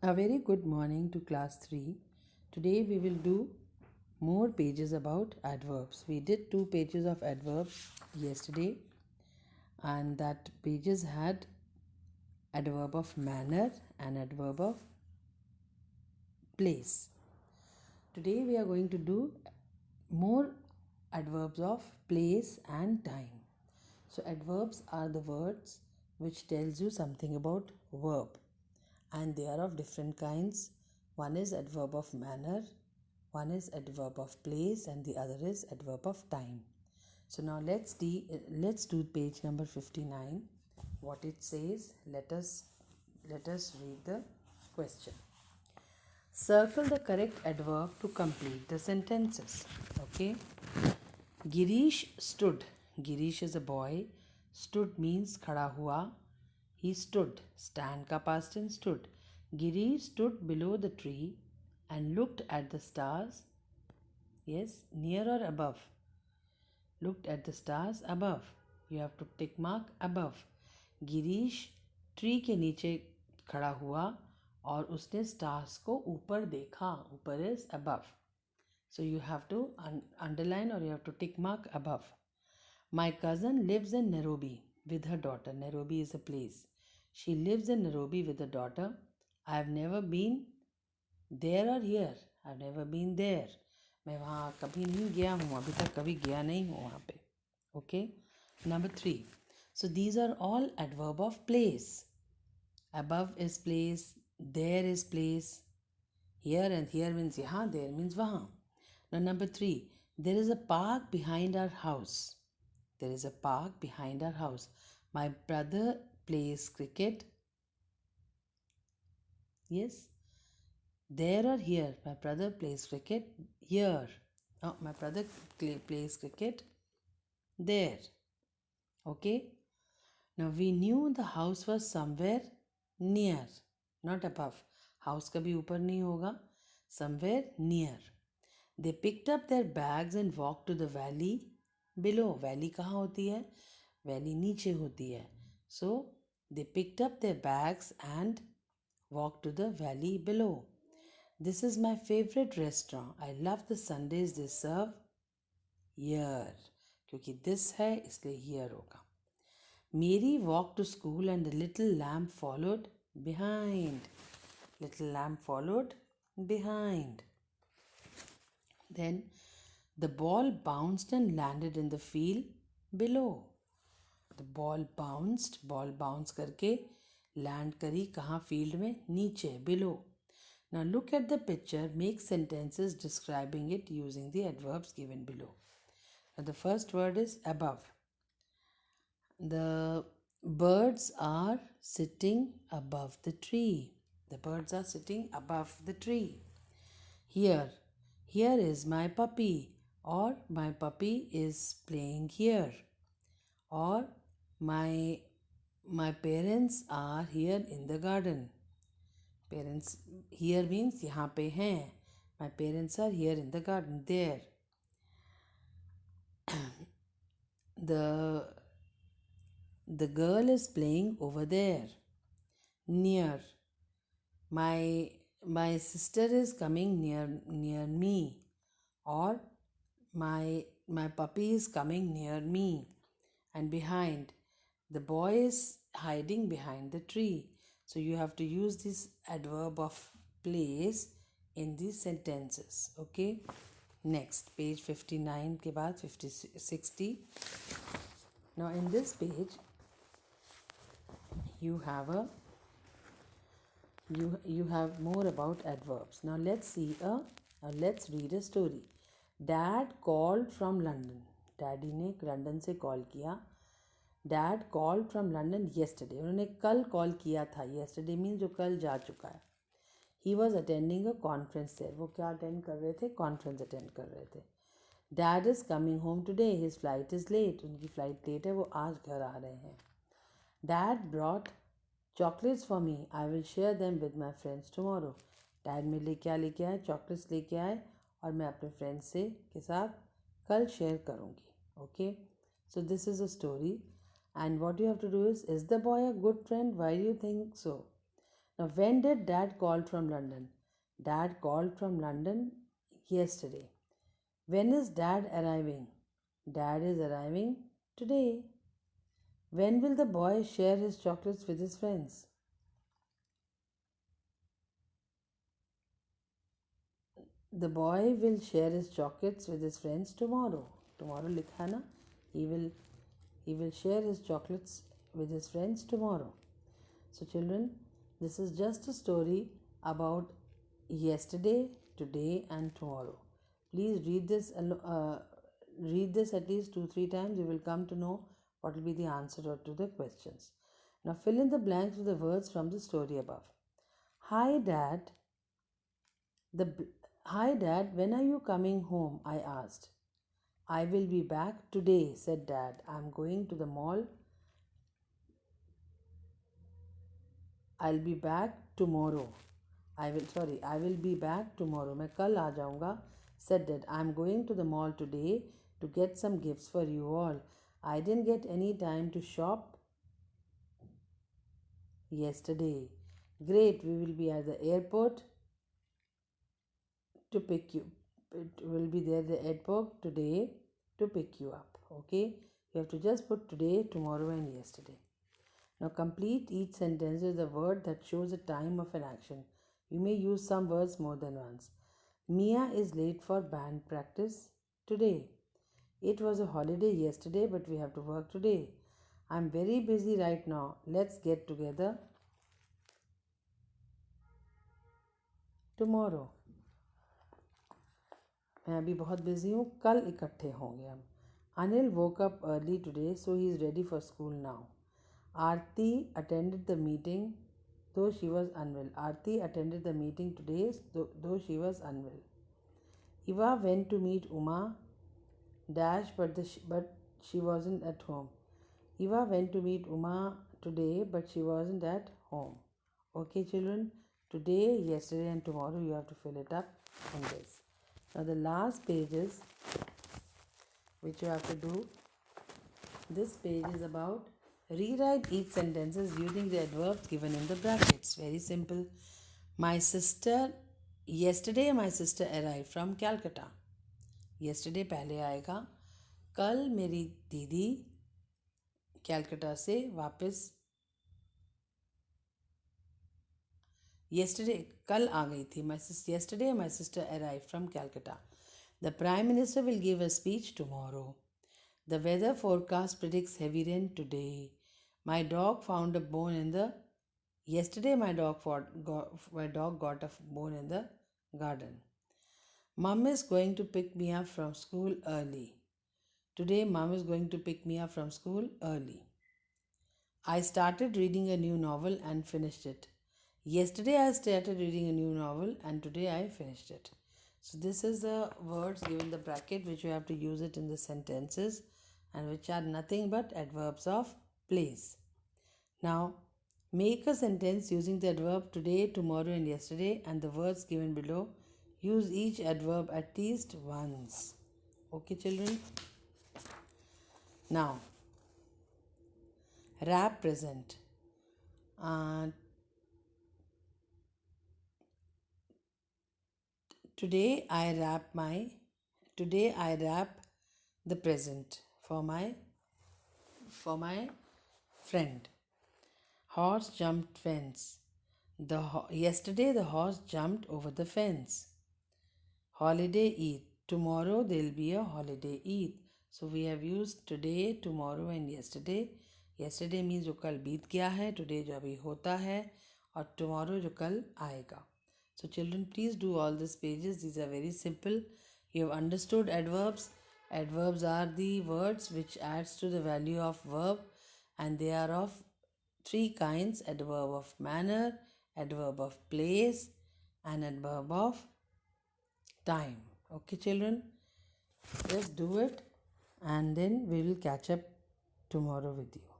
A very good morning to class 3. Today we will do more pages about adverbs. We did 2 pages of adverbs yesterday, and that pages had adverb of manner and adverb of place. Today we are going to do more adverbs of place and time. So adverbs are the words which tells you something about verb, and they are of different kinds. One is adverb of manner, one is adverb of place, and the other is adverb of time. So now let's do page number 59. What it says, let us read the question. Circle the correct adverb to complete the sentences. Okay. Girish stood. Girish is a boy. Stood means khada hua. He stood. Stand ka past tense stood. Girish stood below the tree and looked at the stars. Yes, near or above? Looked at the stars above. You have to tick mark above. Girish tree के नीचे खड़ा हुआ और उसने stars को ऊपर देखा. ऊपर is above. So you have to underline or you have to tick mark above. My cousin lives in Nairobi with her daughter. Nairobi is a place. She lives in Nairobi with her daughter. I have never been there or here. I have never been there. मैं वहाँ कभी नहीं गया हूँ. अभी तक कभी गया नहीं हूँ वहाँ पे. Okay. Number 3. So these are all adverb of place. Above is place. There is place. Here and here means यहाँ. There means वहाँ. Now number 3. There is a park behind our house. There is a park behind our house. My brother plays cricket. Yes. There or here? My brother plays cricket. Here. Oh, my brother plays cricket. There. Okay. Now we knew the house was somewhere near, not above. House कभी ऊपर नहीं होगा. Somewhere near. They picked up their bags and walked to the valley below. Valley कहाँ होती है? Valley नीचे होती है. So they picked up their bags and walked to the valley below. This is my favorite restaurant. I love the Sundays they serve here. क्योंकि this है इसलिए here होगा. Mary walked to school and the little lamb followed behind. Little lamb followed behind. Then the ball bounced and landed in the field below. The ball bounce करके land करी कहाँ field में? नीचे, below. Now look at the picture, make sentences describing it using the adverbs given below. Now the first word is above. The birds are sitting above the tree. The birds are sitting above the tree. Here is my puppy, or my puppy is playing here, or my parents are here in the garden. Parents here means यहाँ पे हैं. My parents are here in the garden. There. The girl is playing over there. Near. My sister is coming near me, or my puppy is coming near me. And behind, the boy is hiding behind the tree. So you have to use this adverb of place in these sentences. Okay. Next, page 59 के बाद 60. Now in this page you have you have more about adverbs. Now let's read a story. Dad called from London. Daddy ने London से call किया. Dad called from London yesterday. उन्होंने कल call किया था. Yesterday means जो कल जा चुका है. He was attending a conference there. वो क्या अटेंड कर रहे थे? कॉन्फ्रेंस अटेंड कर रहे थे. Dad is coming home today. His flight is late. उनकी फ्लाइट लेट है. वो आज घर आ रहे हैं. Dad brought chocolates for me. I will share them with my friends tomorrow. Dad मेरे लिए क्या लेके आए? चॉकलेट्स लेके आए और मैं अपने फ्रेंड्स के साथ कल शेयर करूँगी. Okay. So this is a story. And what you have to do is the boy a good friend? Why do you think so? Now, when did Dad call from London? Dad called from London yesterday. When is Dad arriving? Dad is arriving today. When will the boy share his chocolates with his friends? The boy will share his chocolates with his friends tomorrow. Tomorrow likha na? He will he will share his chocolates with his friends tomorrow. So children, this is just a story about yesterday, today and tomorrow. Please read this at least 2-3 times. You will come to know what will be the answer to the questions. Now fill in the blanks with the words from the story above. Hi Dad. Hi Dad, when are you coming home? I asked. I will be back today, said Dad. I'm going to the mall. I'll be back tomorrow. I will be back tomorrow. मैं कल आ जाऊँगा, said Dad. I'm going to the mall today to get some gifts for you all. I didn't get any time to shop yesterday. Great, we will be at the airport to pick you. It will be there at the airport today to pick you up. Okay, you have to just put today, tomorrow, and yesterday. Now complete each sentence with a word that shows a time of an action. You may use some words more than once. Mia is late for band practice today. It was a holiday yesterday, but we have to work today. I'm very busy right now. Let's get together tomorrow. मैं अभी बहुत busy हूँ, कल इकट्ठे होंगे हम. Anil woke up early today, so he is ready for school now. Aarti attended the meeting though she was unwell. Aarti attended the meeting today though she was unwell. Eva went to meet Uma dash but she wasn't at home. Eva went to meet Uma today but she wasn't at home. Okay children, today, yesterday and tomorrow you have to fill it up in this. Now the last pages which you have to do, this page is about rewrite each sentences using the adverbs given in the brackets. Very simple. Yesterday my sister arrived from Calcutta. Yesterday पहले आएगा. कल मेरी दीदी Calcutta से वापस कल आ गई थी. Yesterday my sister arrived from Calcutta. The Prime Minister will give a speech tomorrow. The weather forecast predicts heavy rain today. My dog found a bone in the... Yesterday my dog got a bone in the garden. Mum is going to pick me up from school early. Today Mum is going to pick me up from school early. I started reading a new novel and finished it. Yesterday I started reading a new novel and today I finished it. So this is the words given the bracket which you have to use it in the sentences and which are nothing but adverbs of place. Now make a sentence using the adverb today, tomorrow and yesterday and the words given below. Use each adverb at least once. Okay children? Now wrap present. Today I wrap the present for my friend. Horse jumped fence. Yesterday the horse jumped over the fence. Holiday Eid. Tomorrow there will be a holiday Eid. So we have used today, tomorrow and yesterday. Yesterday means जो कल बीत गया है, today जो अभी होता है और tomorrow जो कल आएगा. So children, please do all these pages. These are very simple. You have understood adverbs. Adverbs are the words which adds to the value of verb and they are of 3 kinds: adverb of manner, adverb of place and adverb of time. Okay children, just do it and then we will catch up tomorrow with you.